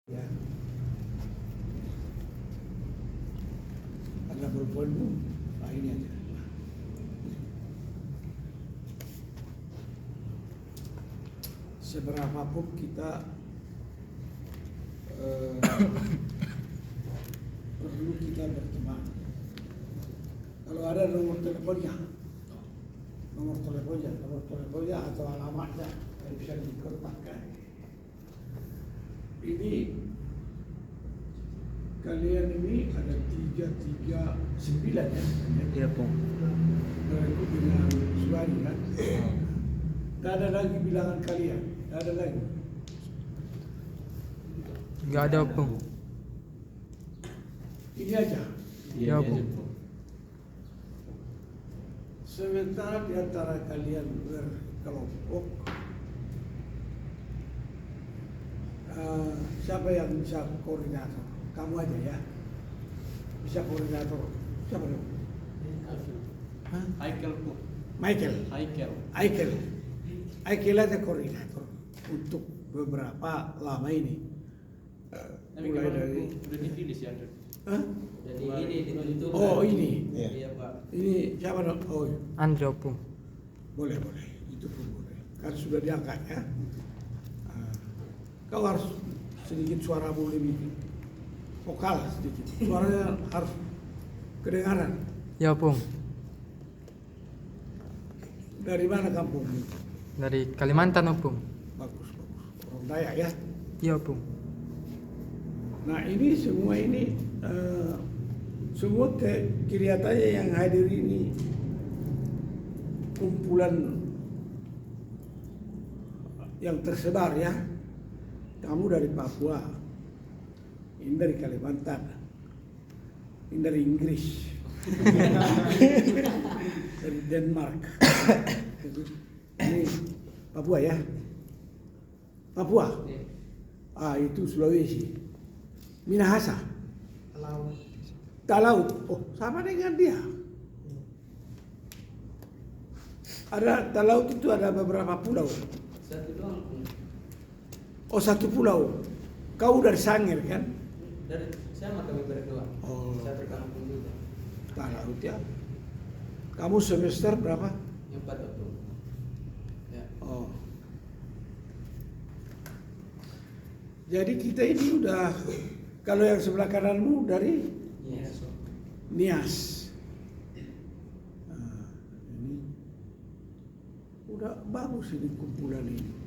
Ya, ada berpoinmu, ini aja. Seberapapun kita perlu kita berteman. Kalau ada nomor teleponnya atau alamatnya yang bisa dikontakkan. Ini kalian ini ada 339 ya? Iya, Pung. Itu bilangan Suwari kan? Tidak ada lagi bilangan kalian, tidak ada lagi. Nggak ada, Pung. Ini aja. Iya, Pung. Sementara di antara kalian berkelompok, siapa yang bisa koordinator? Kamu aja ya. Bisa koordinator. Siapa dong? Michael aja koordinator untuk beberapa lama ini. Mulai dari udah ditulis ya. Jadi ini dibentuk. Oh ini. Iya Pak. Ini siapa dong? Oh Andro, Pung. boleh. Itu pun boleh. Kan sudah diangkat ya. Kau harus sedikit suaramu lebih vokal sedikit. Suaranya harus kedengaran. Ya, Pung. Dari mana kampung? Dari Kalimantan, Pung. Bagus. Orang Dayak ya. Iya, Pung. Nah ini semua semua kelihatannya yang hadir ini kumpulan yang tersebar ya. Kamu dari Papua, ini dari Kalimantan, ini dari Inggris, dari Denmark, ini Papua ya, Papua, itu Sulawesi, Minahasa, Talaut, oh sama dengan dia. Ada Talaut itu ada beberapa pulau. Satu doang. Oh satu pulau. Kau dari Sangir kan? Dari sama kami berdua. Oh. Satu kampung juga. Talaut ya. Kamu semester berapa? 4 waktu. Ya. Oh. Jadi kita ini udah, kalau yang sebelah kananmu dari Iya. Nias. Nah, ini udah bagus ini kumpulan ini.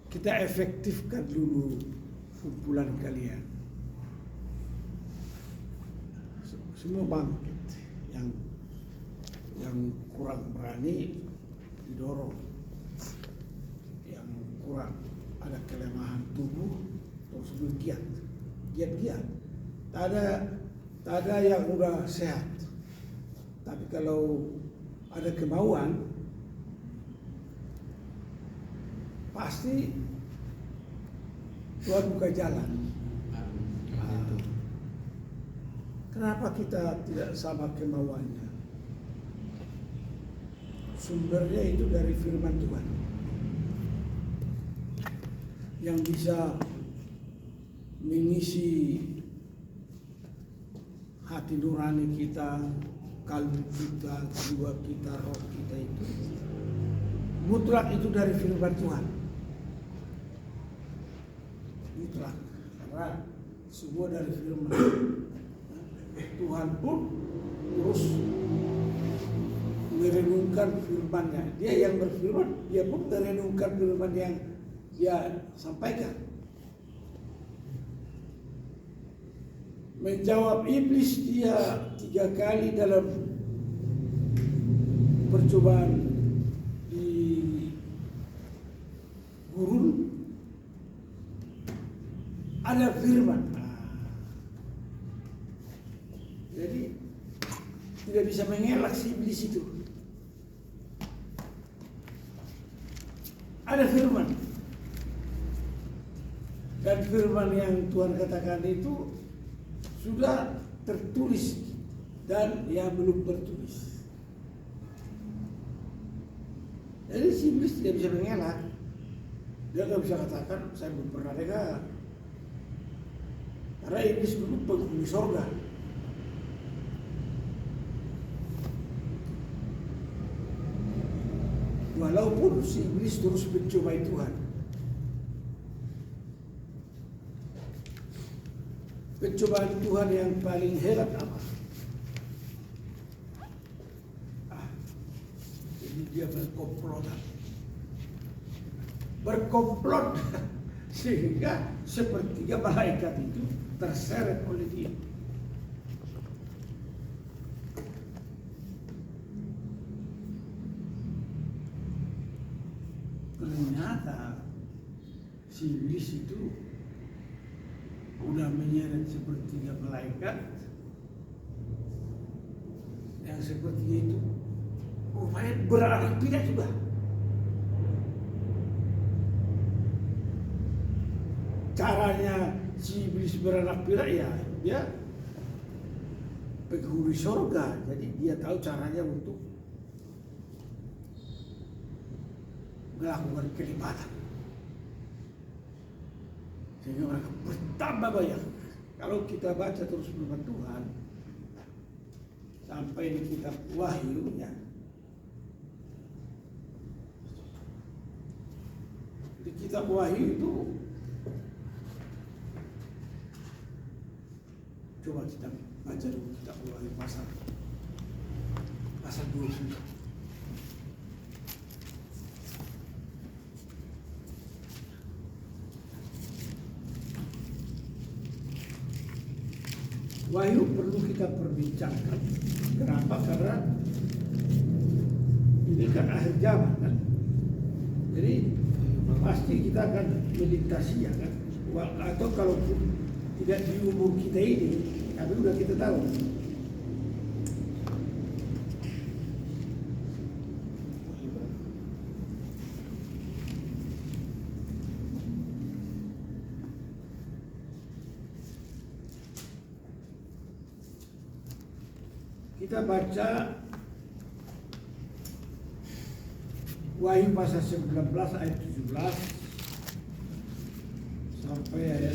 Kita efektifkan dulu kumpulan kalian. Semua bangkit. Yang kurang berani didorong. Yang kurang ada kelemahan tubuh terus giat. Tak ada yang udah sehat. Tapi kalau ada kemauan, pasti Tuhan buka jalan. Kenapa kita tidak sama kemauannya? Sumbernya itu dari firman Tuhan yang bisa mengisi hati nurani kita, kalbu kita, jiwa kita, roh kita itu. Mutlak itu dari firman Tuhan. Mutlak. Karena semua dari firman Tuhan pun terus merenungkan firman-Nya. Dia yang berfirman, dia pun merenungkan firman yang dia sampaikan. Menjawab iblis dia 3 kali dalam percobaan di gurun, ada firman. Jadi tidak bisa mengelak si iblis itu. Ada firman. Dan firman yang Tuhan katakan itu sudah tertulis dan yang belum tertulis. Jadi si iblis tidak bisa mengelak. Dia nggak bisa katakan saya belum pernah dengar. Karena iblis dulu penghuni sorga. Walaupun si iblis terus mencobai Tuhan. Pencobaan Tuhan yang paling hebat apa? Jadi dia berkomplot sehingga sepertiga malaikat itu terseret oleh dia. Ternyata si iblis itu udah menyeret sepertiga malaikat yang sepertiga itu rupanya beranak pinak juga. Caranya si iblis beranak pinak ya dia penghuni surga, jadi dia tahu caranya untuk melakukan kelipatan sehingga mereka bertambah banyak. Kalau kita baca terus firman Tuhan sampai di kitab Wahyu ya, di kitab Wahyu itu coba kita baca dulu kitab Wahyu pasal 20. Wahyu perlu kita perbincangkan. Kenapa? Karena ini kan akhir zaman kan. Jadi pasti kita akan melintasinya kan. Atau kalaupun tidak di umur kita ini, tapi udah kita tahu. Kita baca Wahyu pasal 19 ayat 17 sampai ayat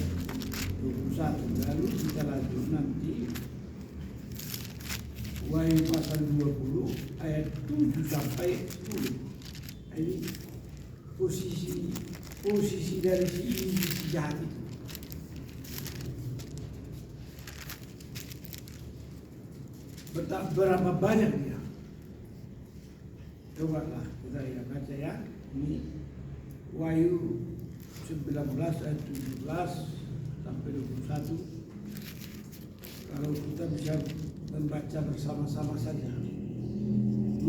21. Lalu kita lanjut nanti Wahyu pasal 20 ayat 7 sampai 10. Ini posisi dari si jahat itu. Berapa banyak dia? Cobalah kita lihat baca ya. Ini Wahyu 19 ayat 17 sampai 21. Kalau kita bisa membaca bersama-sama saja. 2,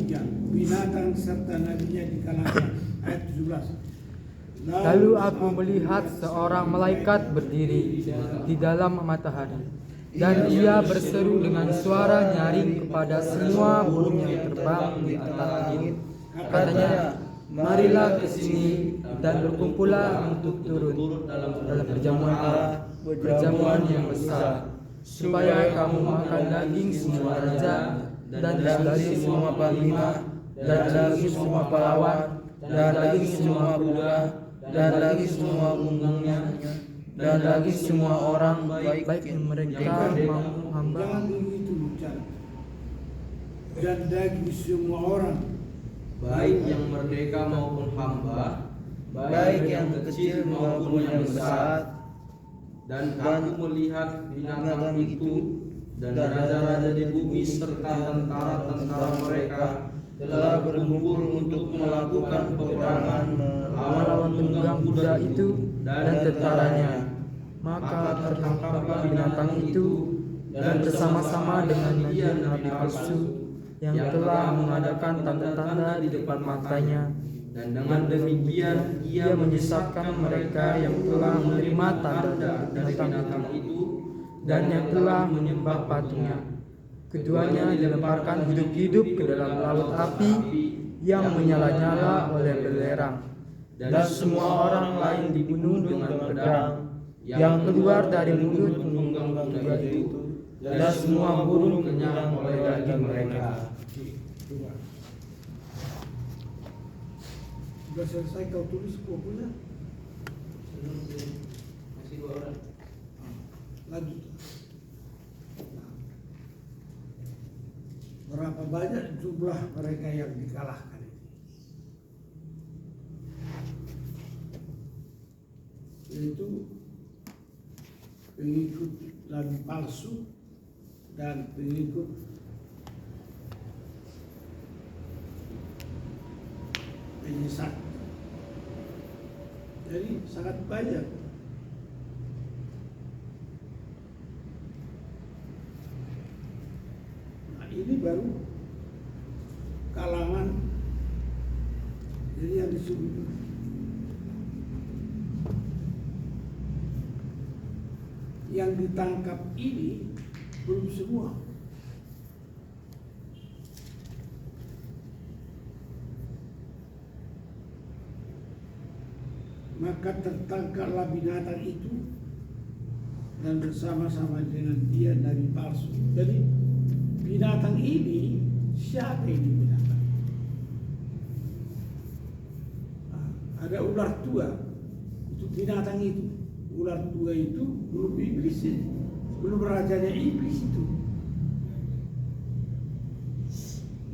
3. Binatang serta nabinya dikalahkan. Ayat 17. Lalu aku melihat seorang malaikat berdiri di dalam matahari. Dan ia berseru dengan suara nyaring kepada semua burung yang terbang di atas langit. Katanya, marilah ke sini dan berkumpullah untuk turun dalam perjamuan yang besar, supaya kamu makan daging semua raja dan dari semua panglima dan daging semua pahlawan dan daging semua budak dan daging semua punggungnya dan lagi semua orang baik yang mereka mau hamba. Jangan begitu bicara. Dan daging semua orang, baik yang merdeka maupun hamba, baik yang kecil maupun yang besar. Dan aku melihat binatang itu dan raja-raja di bumi serta tentara-tentara mereka telah berkumpul untuk melakukan peperangan melawan penunggang kuda itu dan tentaranya. Maka tertangkaplah binatang itu dan bersama-sama dengan nabi palsu yang telah mengadakan tanda-tanda di depan matanya, dan dengan demikian ia menyesatkan mereka yang telah menerima tanda dari binatang itu dan yang telah menyembah patungnya. Keduanya dilemparkan hidup-hidup ke dalam laut api yang menyala-nyala oleh belerang, dan semua orang lain dibunuh dengan pedang yang keluar dari mulut penunggang kuda itu, dan semua burung kenyang oleh daging mereka. Sudah selesai kau tulis bukunya? Masih 2 orang. Lanjut. Nah, berapa banyak jumlah mereka yang dikalahkan ini? Yaitu pengikut nabi palsu dan pengikut penyesat. Jadi sangat banyak. Nah, ini baru kalangan, jadi yang disebut yang ditangkap ini belum semua. Maka tertangkaplah binatang itu dan bersama-sama dengan dia nabi palsu. Jadi binatang ini, siapa ini binatang? Nah, ada ular tua, itu binatang itu. Ular tua itu belum iblis, belum rajanya iblis itu.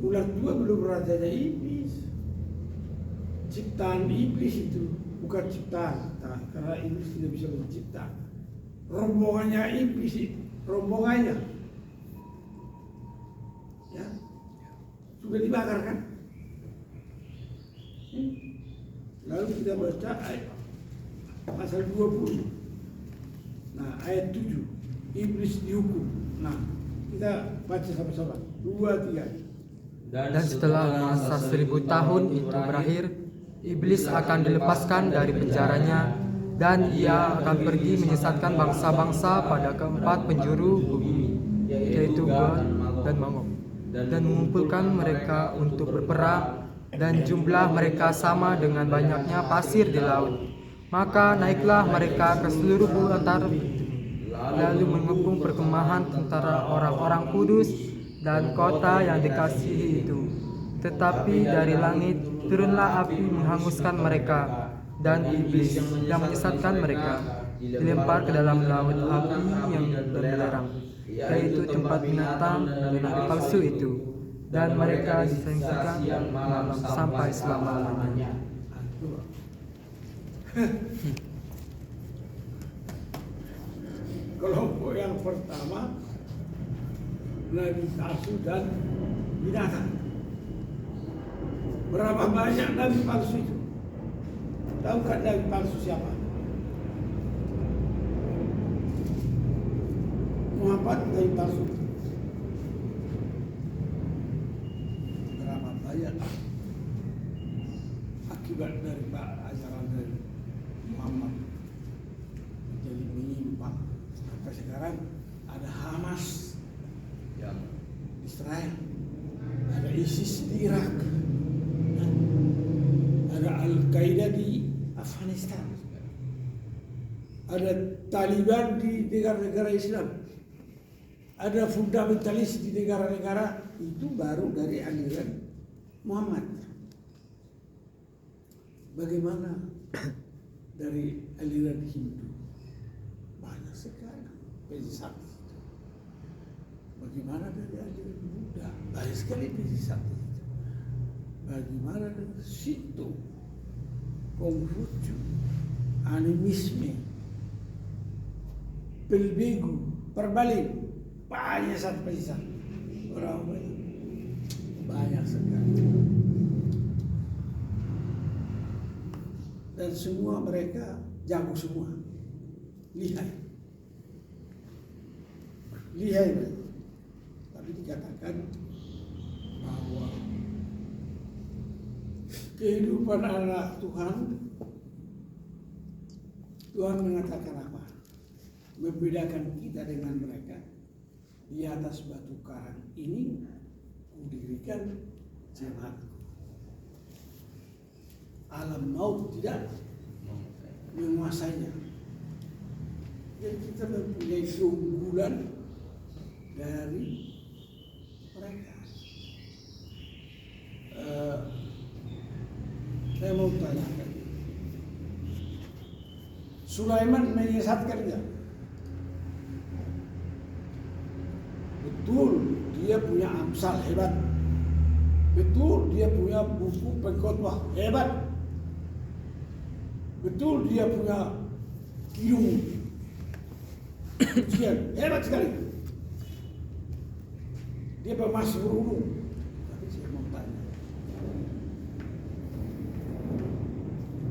Ular tua belum rajanya iblis, ciptaan iblis itu. Bukan ciptaan, karena iblis tidak bisa mencipta. Rombongannya iblis, rombongannya, ya sudah dibakar kan? Lalu kita baca ayat pasal 20. Nah, ayat 7, iblis dihukum. Nah, kita baca sama-sama. 2, 3. Dan setelah masa 1000 tahun itu berakhir, iblis akan dilepaskan dari penjaranya dan ia akan pergi menyesatkan bangsa-bangsa pada keempat penjuru bumi, yaitu Gog dan Magog, dan mengumpulkan mereka untuk berperang, dan jumlah mereka sama dengan banyaknya pasir di laut. Maka naiklah mereka ke seluruh antara lalu mengepung perkemahan tentara orang-orang kudus dan kota yang dikasihi itu. Tetapi dari langit turunlah api menghanguskan mereka, dan iblis yang menyesatkan mereka dilempar ke dalam laut api yang belerang, yaitu tempat binatang dan nabi palsu itu, dan mereka disingkirkan malam sampai selama-lamanya. Kelompok yang pertama nabi palsu dan binatang. Berapa banyak nabi palsu itu? Tahu kan nabi palsu siapa? Muhammad nabi palsu. Berapa banyak akibat dari ajaran dari Muhammad menjadi menyimpang sampai sekarang. Ada Hamas yang Israel, ada ISIS di Irak, ada Al-Qaeda di Afghanistan, ada Taliban di negara-negara Islam, ada fundamentalis di negara-negara. Itu baru dari aliran Muhammad. Bagaimana dari aliran Hindu? Banyak sekali penyesat. Bagaimana dari aliran Buddha? Banyak sekali penyesat. Bagaimana dari Shinto, Konghucu, animisme, pelbegu, perbalik, banyak penyesat. Orang banyak sekali. Dan semua mereka jago semua, lihai mereka. Tapi dikatakan bahwa kehidupan anak Tuhan mengatakan apa? Membedakan kita dengan mereka. Di atas batu karang ini kudirikan jemaatku. Alam maut tidak menguasainya. Jadi kita mempunyai keunggulan dari mereka. Saya mau tanyakan, Sulaiman menyesatkan nggak? Betul, dia punya Amsal hebat. Betul, dia punya buku pengkhotbah hebat. Betul, dia punya kidung ujian hebat sekali. Dia pemasmur umum. Tapi saya mau tanya,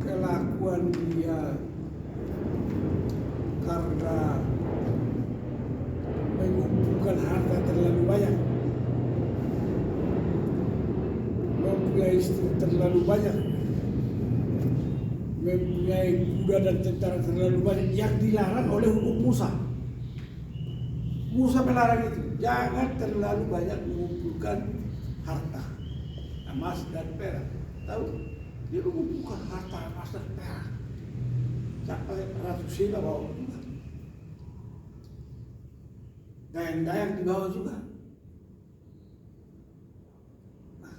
kelakuan dia karena mengumpulkan harta terlalu banyak, mempunyai istri terlalu banyak, mempunyai kuda dan tentara terlalu banyak yang dilarang oleh hukum Musa. Musa melarang itu, jangan terlalu banyak mengumpulkan harta, emas dan perak. Tahu? Dia mengumpulkan harta emas dan perak sampai ratus sila bawa juga. Dayang-dayang dibawa juga. Nah,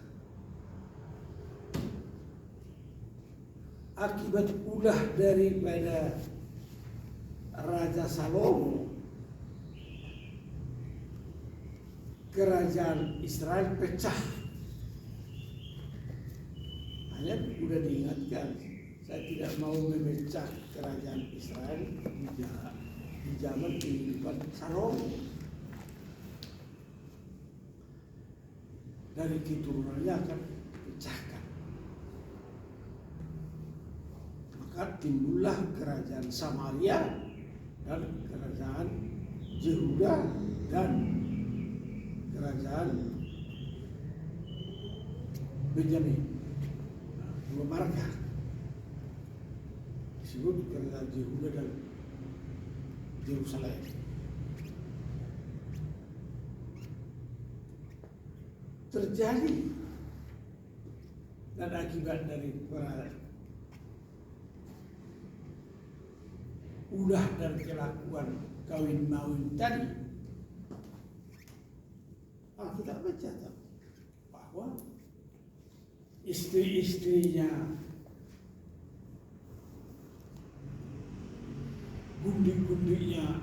akibat ulah daripada Raja Salomo, kerajaan Israel pecah. Hanya sudah diingatkan, saya tidak mau memecah kerajaan Israel di zaman kehidupan Salomo. Dari keturunannya akan pecahkan. Maka timbullah kerajaan Samaria dan kerajaan Yehuda dan kerajaan Benyamin. Dua marga disebut kerajaan Yehuda dan Yerusalem. Terjadi dan akibat dari ulah dan kelakuan kawin mawin tadi, kita baca bahwa istri-istrinya gundi-gundinya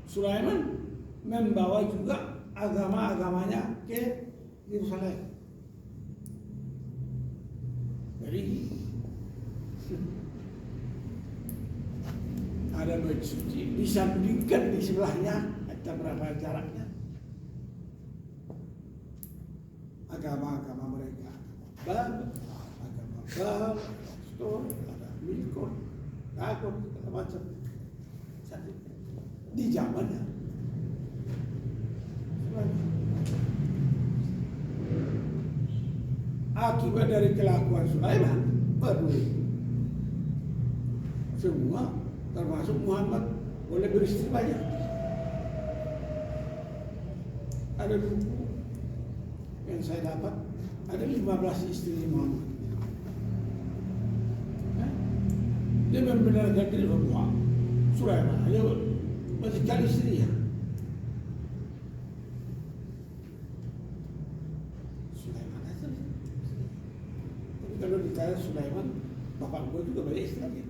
Sulaiman membawa juga agama-agamanya ke Yerusalem. Jadi ada bait suci disandingkan di sebelahnya, ada berapa jaraknya, agama-agama mereka. Agama Baal, Stor, ada Milkon, Dagon, segala macam. Di zamannya akibat dari kelakuan Sulaiman, semua termasuk Muhammad boleh beristri banyak. Ada buku yang saya dapat, ada 15 istri Muhammad. Dia membenarkan diri bahwa Sulaiman hanya masih kali istri ya. Sulaiman aja. Tapi kalau ditanya Sulaiman, bapak gue juga banyak istrinya.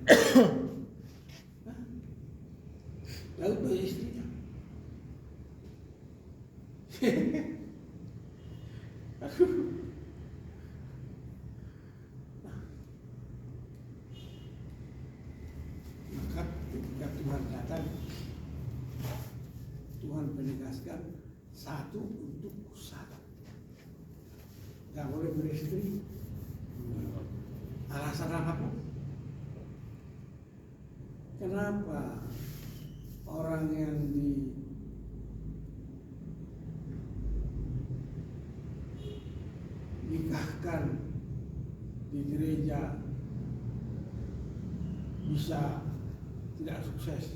Lalu banyak istrinya. Maka ketika Tuhan datang, Tuhan menegaskan satu untuk satu. Gak boleh beristri. Alasan apa? Kenapa orang yang dinikahkan di gereja bisa tidak sukses?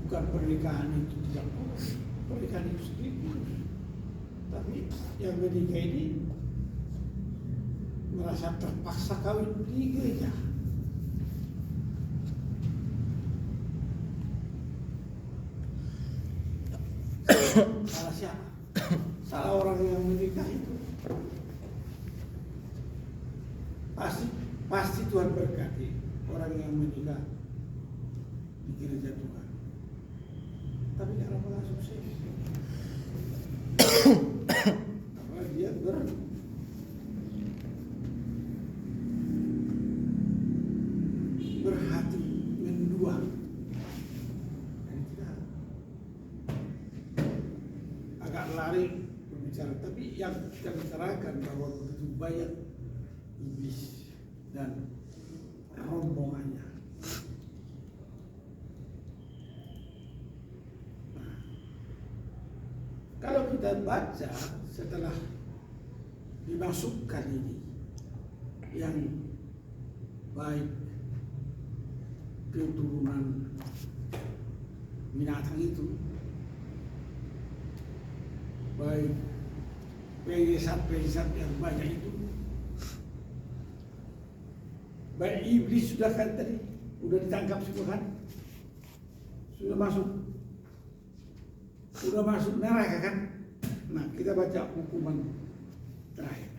Bukan pernikahan itu tidak boleh, pernikahan itu sendiri. Tapi yang menikah ini merasa terpaksa kawin di gereja. Salah siapa? salah orang yang menikah itu pasti Tuhan berkati orang yang menikah di gereja Tuhan. Tapi kenapa nggak sukses? Karena dia berhati mendua. Dan kita agak lari berbicara, tapi yang kita bicarakan bahwa begitu banyak iblis dan rombongannya. Nah, kalau kita baca setelah dimasukkan ini yang baik keturunan binatang itu, baik penyesat yang banyak itu, baik iblis sudah kan tadi, sudah ditangkap semua kan, sudah masuk neraka kan. Nah, kita baca hukuman terakhir.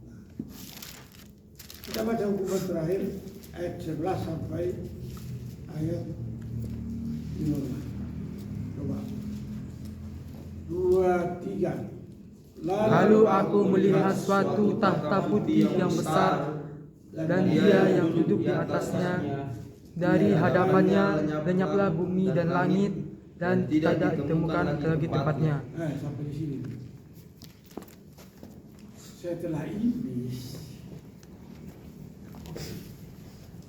Nah, kita baca hukuman terakhir ayat 11 sampai ayat 15. Coba. 2, 3. Lalu aku melihat suatu tahta putih yang besar dan Dia yang duduk di atasnya. Dari hadapannya lenyaplah bumi dan langit, dan tidak ditemukan lagi tempatnya. Sampai di sini. Setelah iblis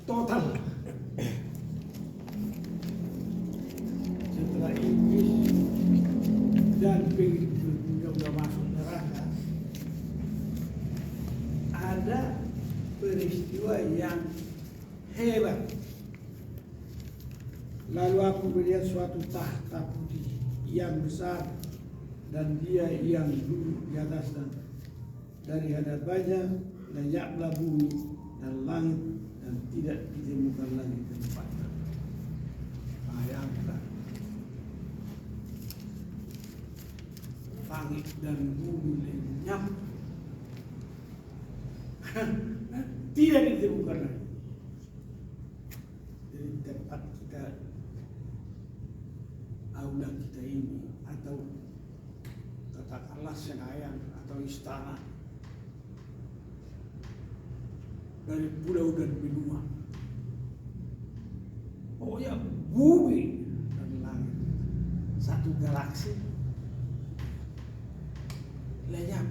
total, setelah iblis dan pengikutnya sudah masuk neraka, ada peristiwa yang hebat. Lalu aku melihat suatu tahta putih yang besar dan Dia yang duduk di atasnya. Dari hadapannya lenyaplah bumi dan langit, dan tidak ditemukan lagi tempatnya. Bayangkan, langit dan bumi lenyap, tidak ditemukan lagi. Jadi tempat kita, aula kita ini, atau katakanlah Senayan atau istana, dari pulau dan benua, pokoknya bumi dan langit, satu galaksi lenyap.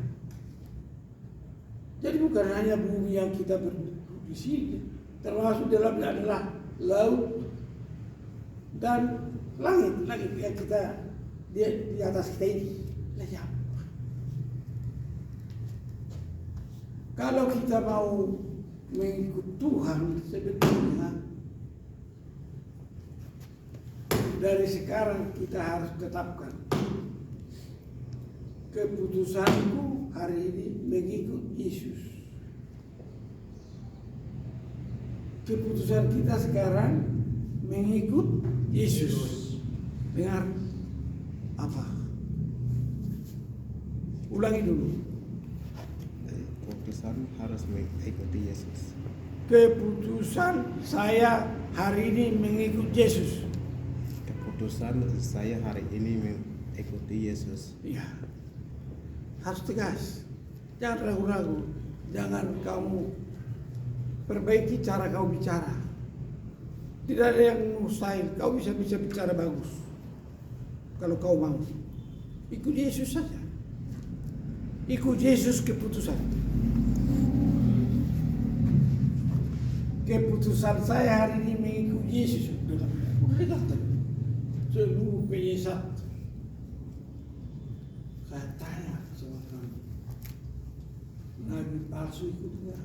Jadi bukan hanya bumi yang kita berduduk di sini, termasuk dalamnya adalah laut dan langit yang kita di atas kita ini lenyap. Kalau kita mau mengikut Tuhan, sebetulnya dari sekarang kita harus tetapkan keputusanku hari ini mengikut Yesus. Keputusan kita sekarang mengikut Yesus. Dengar apa? Ulangi dulu. Keputusan harus mengikuti Yesus. Keputusan saya hari ini mengikut Yesus. Keputusan saya hari ini mengikuti Yesus. Ya, harus tegas. Jangan ragu-ragu. Jangan kamu perbaiki cara kau bicara. Tidak ada yang mustahil. Kau bisa bicara bagus kalau kau mau. Ikut Yesus saja. Ikut Yesus keputusan. Keputusan saya hari ini mengikut Yesus. Udah dikatakan seluruh penyesat. Saya tanya sama kamu, nabi palsu ikut enggak?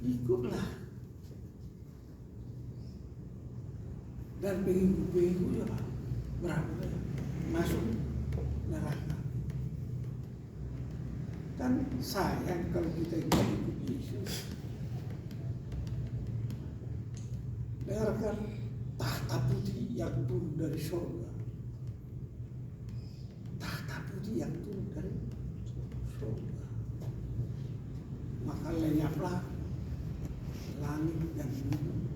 Ikutlah. Dan pengikut-pengikutnya berapa masuk neraka. Kan sayang kalau kita ikut Yesus. Dengarkan tahta putih yang turun dari surga. yang turun dari surga. Maka lenyaplah langit dan bumi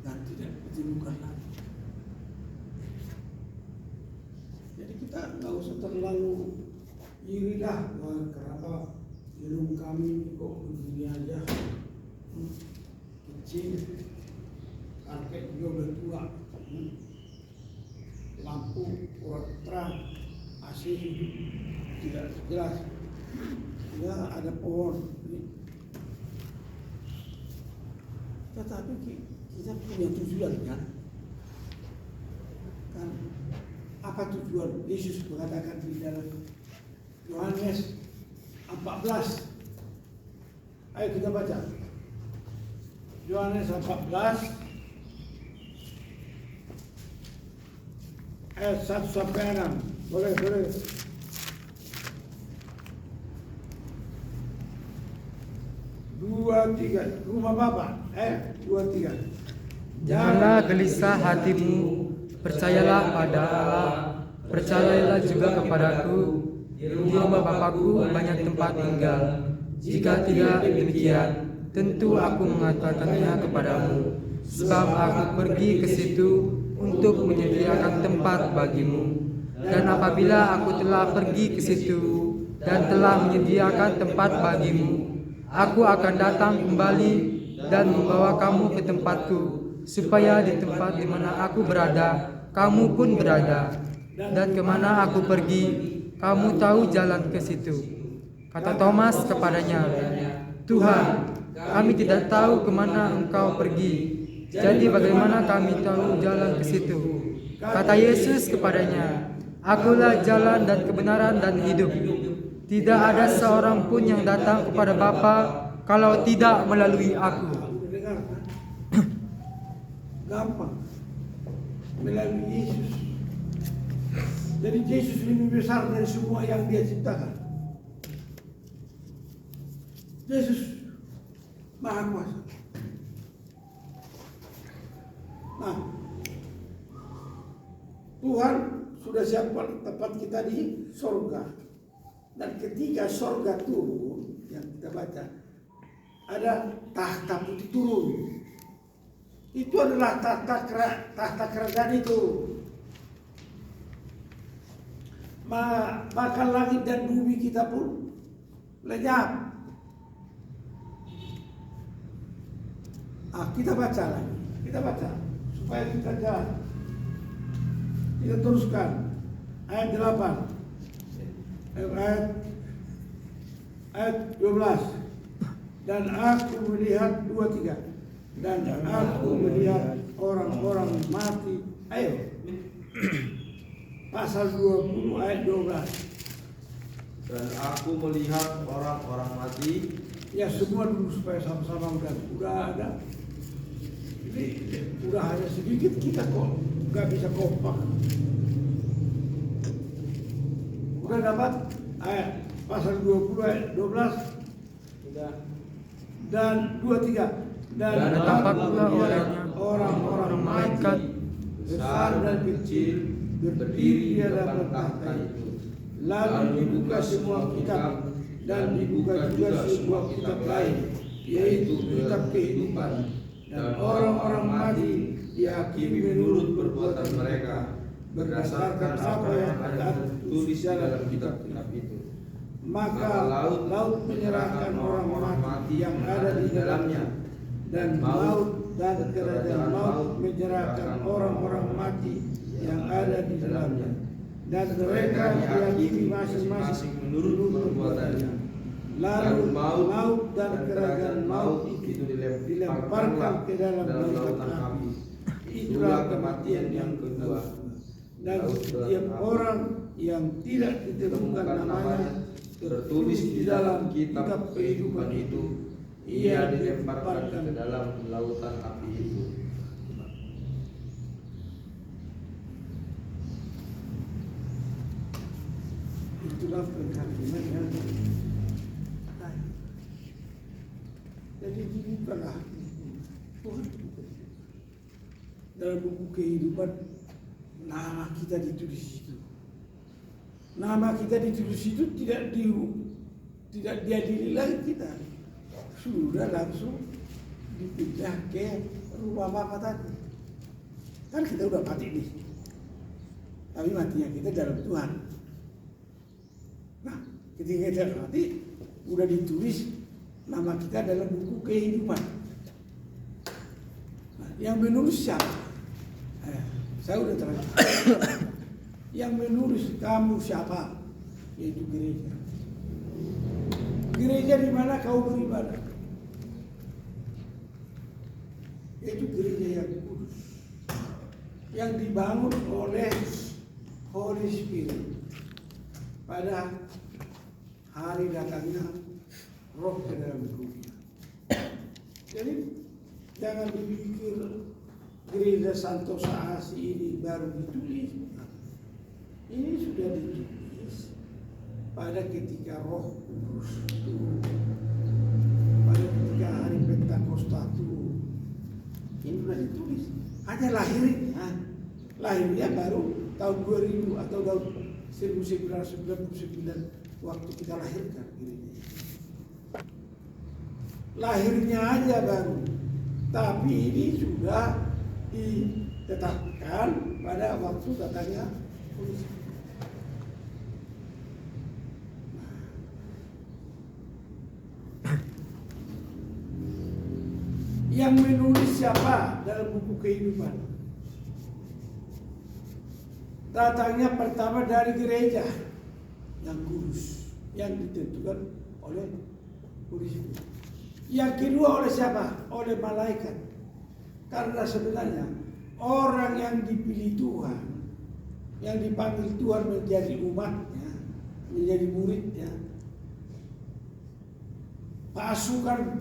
dan tidak ditemukan lagi. Jadi kita nggak usah terlalu irilah, kenapa hidung kami kok begini aja, kecil, karpet juga udah tua, lampu kurang terang, AC hidup tidak jelas, ya ada pohon. Tetapi kita punya tujuan kan? Apa tujuan? Yesus mengatakan di dalam Yohanes 14. Ayo kita baca. Yohanes 14 ayat 1 sampai 6. Boleh. 2-3 rumah Bapa. 2-3. Janganlah gelisah hatimu, percayalah pada Allah, percayalah juga kepadaku. Di rumah Bapakku banyak tempat tinggal. Jika tidak demikian, tentu aku mengatakannya kepadamu. Sebab aku pergi ke situ untuk menyediakan tempat bagimu. Dan apabila aku telah pergi ke situ dan telah menyediakan tempat bagimu, aku akan datang kembali dan membawa kamu ke tempatku, supaya di tempat di mana aku berada, kamu pun berada. Dan kemana aku pergi, kamu tahu jalan ke situ. Kata Thomas kepadanya, Tuhan, kami tidak tahu kemana engkau pergi. Jadi bagaimana kami tahu jalan ke situ? Kata Yesus kepadanya, Akulah jalan dan kebenaran dan hidup. Tidak ada seorang pun yang datang kepada Bapa kalau tidak melalui aku. Dengar kan? Gampang. Melalui Yesus. Jadi Yesus lebih besar dari semua yang Dia ciptakan. Yesus Maha Kuasa. Nah, Tuhan sudah siapkan tempat kita di sorga. Dan ketika sorga turun, yang kita baca, ada tahta putih turun. Itu adalah tahta kerajaan itu. Maka langit dan bumi kita pun lenyap. Kita baca lagi. Kita baca supaya kita jalan. Kita teruskan ayat 8. Ayat 12. Dan aku melihat 23. Dan aku melihat orang-orang mati. Ayo. Pasal 20 ayat 12. Dan aku melihat orang-orang mati. Ya semua dulu supaya sama-sama udah ada. Ini udah hanya sedikit kita kok nggak bisa kompak. Udah dapat ayat pasal 20 ayat 12 dan 23. Dan tampaklah orang-orang malaikat besar dan kecil berdiri di hadapan tahta itu. Lalu dibuka semua kitab dan dibuka juga sebuah kitab lain, yaitu kitab kehidupan. Dan orang-orang mati dihakimi menurut perbuatan mereka berdasarkan apa yang ada tertulis dalam kitab-kitab itu. Maka laut menyerahkan orang-orang mati yang ada di dalamnya, dan maut dan kerajaan maut menyerahkan orang-orang mati yang ada di dalamnya, dan mereka dihakimi masing-masing menurut perbuatannya. Lalu maut dan kerajaan maut itu dilemparkan ke dalam lautan api. Itulah kematian yang kedua. Dan setiap orang yang tidak ditemukan namanya tertulis di dalam kitab kehidupan itu, ia dilemparkan ke dalam lautan api itu. Itulah penghakiman yang jadi dibukalah Tuhan dalam buku kehidupan, nama kita ditulis di situ. nama kita ditulis itu tidak diadili lagi kita, sudah langsung dipindah ke rumah Bapak tadi. Kan kita udah mati nih, tapi matinya kita dalam Tuhan. Nah, ketika kita mati, udah ditulis nama kita dalam buku kehidupan. Nah, yang menulis siapa? Saya udah terang. Yang menulis kamu siapa? Yaitu gereja. Gereja di mana kau beribadah? Yaitu gereja yang kudus, yang dibangun oleh Holy Spirit pada hari datangnya Roh ke dalam dunia. Jadi jangan dipikir gereja Santosa Asi ini baru ditulis. Ini sudah ditulis pada ketika Roh Kudus turun, pada ketika hari Pentakosta turun. Ini sudah ditulis. Hanya lahirnya baru tahun 2000 atau tahun 1999 waktu kita lahirkan gereja. Lahirnya aja baru, tapi ini sudah ditetapkan pada waktu datangnya polisi. Yang menulis siapa dalam buku kehidupan? Datangnya pertama dari gereja yang kudus, yang ditentukan oleh polisi. Yang kedua oleh siapa? Oleh malaikat. Karena sebenarnya orang yang dipilih Tuhan, yang dipanggil Tuhan menjadi umatnya, menjadi muridnya, pasukan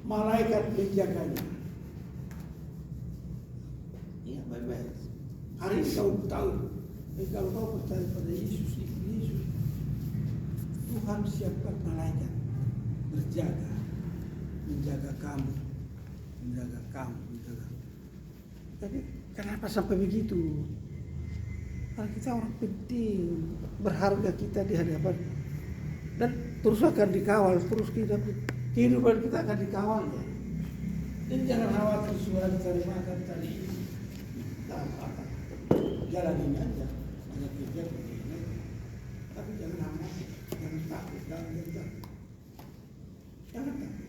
malaikat menjaganya. Iya, baik-baik. Hari ini kau tahu, kalau kau percaya pada Yesus, Tuhan siapkan malaikat berjaga, menjaga kamu. Tapi kenapa sampai begitu? Karena kita orang penting, berharga kita di hadapan, dan terus akan dikawal, terus kehidupan kita akan dikawal ya. Jadi jangan khawatir suara cari makan tadi ini. Nah, apa? Jalanin aja, banyak kerja begini. Tapi jangan khawatir, jangan takut, jangan gentar. Jangan takut.